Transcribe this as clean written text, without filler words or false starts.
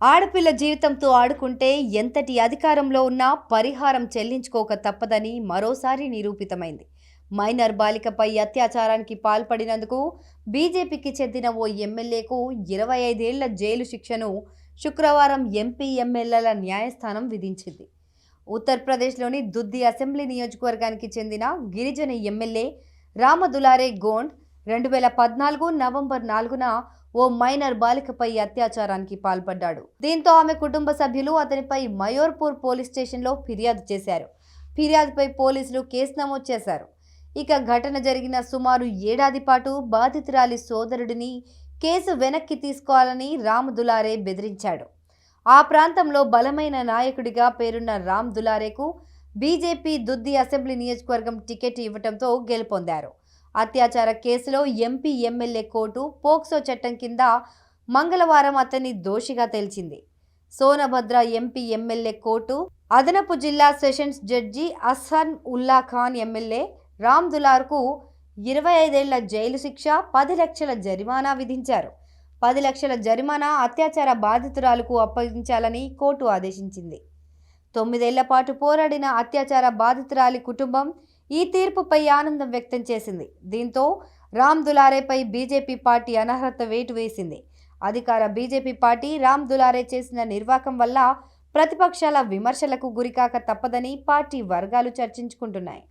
ఆడపిల్ల జీవితంతో ఆడుకుంటే ఎంతటి అధికారంలో ఉన్నా పరిహారం చెల్లించుకోక తప్పదని మరోసారి నిరూపితమైంది. మైనర్ బాలికపై అత్యాచారానికి పాల్పడినందుకు బీజేపీకి చెందిన ఓ ఎమ్మెల్యేకు 25 ఏళ్ల జైలు శిక్షను శుక్రవారం ఎంపీ ఎమ్మెల్యేల న్యాయస్థానం విధించింది. ఉత్తరప్రదేశ్లోని దుద్ది అసెంబ్లీ నియోజకవర్గానికి చెందిన గిరిజన ఎమ్మెల్యే రామదులారే గోండ్ 2014 నవంబర్ 4న ఓ మైనర్ బాలికపై అత్యాచారానికి పాల్పడ్డాడు. దీంతో ఆమె కుటుంబ సభ్యులు అతనిపై మయోర్పూర్ పోలీస్ స్టేషన్లో ఫిర్యాదు చేశారు. ఫిర్యాదుపై పోలీసులు కేసు నమోదు చేశారు. ఇక ఘటన జరిగిన సుమారు ఏడాది పాటు బాధితురాలి సోదరుడిని కేసు వెనక్కి తీసుకోవాలని రామ్ దులారే బెదిరించాడు. ఆ ప్రాంతంలో బలమైన నాయకుడిగా పేరున్న రామ్ దులారేకు బీజేపీ దుద్ది అసెంబ్లీ నియోజకవర్గం టికెట్ ఇవ్వడంతో గెలుపొందారు. అత్యాచార కేసులో ఎంపీ ఎమ్మెల్యే కోర్టు పోక్సో చట్టం కింద మంగళవారం అతన్ని దోషిగా తేల్చింది. సోనభద్ర ఎంపీ ఎమ్మెల్యే కోర్టు అదనపు జిల్లా సెషన్స్ జడ్జి అస్హన్ ఉల్లా ఖాన్ ఎమ్మెల్యే రామ్ దులార్కు 25 ఏళ్ల జైలు శిక్ష, 10 లక్షల జరిమానా విధించారు. 10 లక్షల జరిమానా అత్యాచార బాధితురాలకు అప్పగించాలని కోర్టు ఆదేశించింది. 9 ఏళ్ల పాటు పోరాడిన అత్యాచార బాధితురాలి కుటుంబం ఈ తీర్పుపై ఆనందం వ్యక్తం చేసింది. దీంతో రామ్ దులారేపై బీజేపీ పార్టీ అనర్హత వేటు వేసింది. అధికార బీజేపీ పార్టీ రామ్ దులారే చేసిన నిర్వాకం వల్ల ప్రతిపక్షాల విమర్శలకు గురికాక తప్పదని పార్టీ వర్గాలు చర్చించుకుంటున్నాయి.